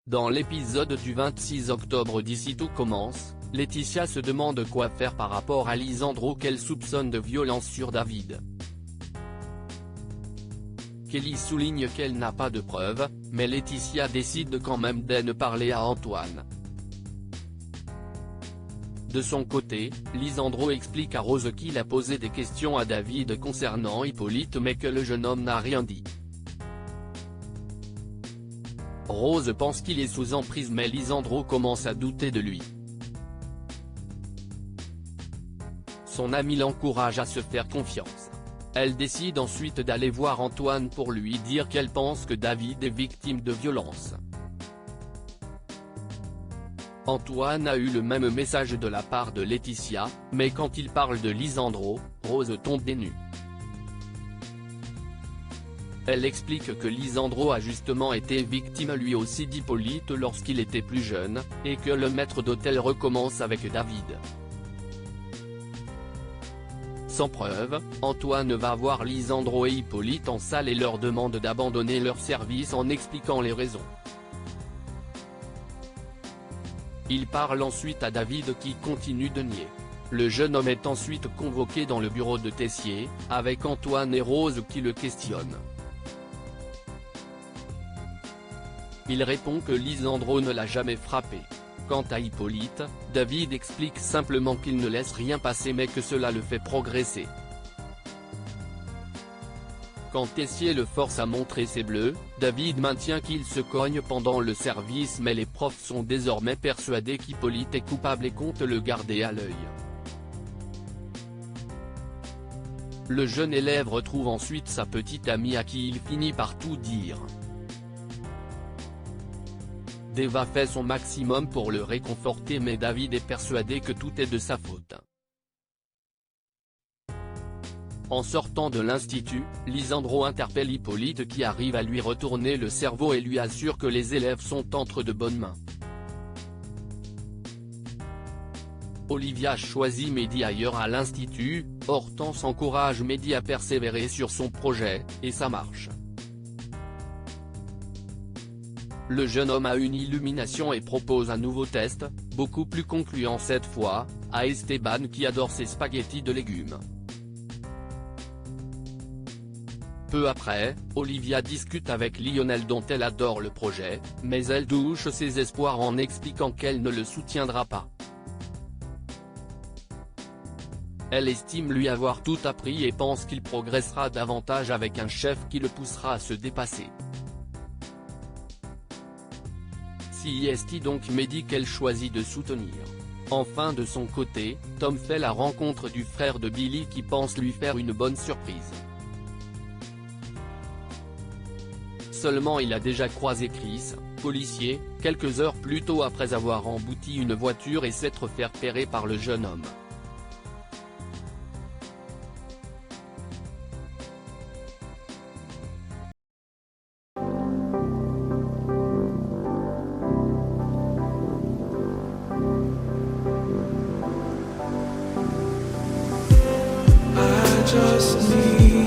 Dans l'épisode du 26 octobre d'Ici tout commence, Laetitia se demande quoi faire par rapport à Lisandro qu'elle soupçonne de violence sur David. Kelly souligne qu'elle n'a pas de preuves, mais Laetitia décide quand même d'en parler à Antoine. De son côté, Lisandro explique à Rose qu'il a posé des questions à David concernant Hippolyte mais que le jeune homme n'a rien dit. Rose pense qu'il est sous emprise mais Lisandro commence à douter de lui. Son ami l'encourage à se faire confiance. Elle décide ensuite d'aller voir Antoine pour lui dire qu'elle pense que David est victime de violence. Antoine a eu le même message de la part de Laetitia, mais quand il parle de Lisandro, Rose tombe des nues. Elle explique que Lisandro a justement été victime lui aussi d'Hippolyte lorsqu'il était plus jeune, et que le maître d'hôtel recommence avec David. Sans preuve, Antoine va voir Lisandro et Hippolyte en salle et leur demande d'abandonner leur service en expliquant les raisons. Il parle ensuite à David qui continue de nier. Le jeune homme est ensuite convoqué dans le bureau de Tessier, avec Antoine et Rose qui le questionnent. Il répond que Lisandro ne l'a jamais frappé. Quant à Hippolyte, David explique simplement qu'il ne laisse rien passer mais que cela le fait progresser. Quand Tessier le force à montrer ses bleus, David maintient qu'il se cogne pendant le service mais les profs sont désormais persuadés qu'Hippolyte est coupable et comptent le garder à l'œil. Le jeune élève retrouve ensuite sa petite amie à qui il finit par tout dire. Deva fait son maximum pour le réconforter mais David est persuadé que tout est de sa faute. En sortant de l'institut, Lisandro interpelle Hippolyte qui arrive à lui retourner le cerveau et lui assure que les élèves sont entre de bonnes mains. Olivia choisit Mehdi ailleurs à l'institut, Hortense encourage Mehdi à persévérer sur son projet, et ça marche. Le jeune homme a une illumination et propose un nouveau test, beaucoup plus concluant cette fois, à Esteban qui adore ses spaghettis de légumes. Peu après, Olivia discute avec Lionel dont elle adore le projet, mais elle douche ses espoirs en expliquant qu'elle ne le soutiendra pas. Elle estime lui avoir tout appris et pense qu'il progressera davantage avec un chef qui le poussera à se dépasser. Si est donc Mehdi qu'elle choisit de soutenir. Enfin de son côté, Tom fait la rencontre du frère de Billy qui pense lui faire une bonne surprise. Seulement il a déjà croisé Chris, policier, quelques heures plus tôt après avoir embouti une voiture et s'être fait repérer par le jeune homme. Just need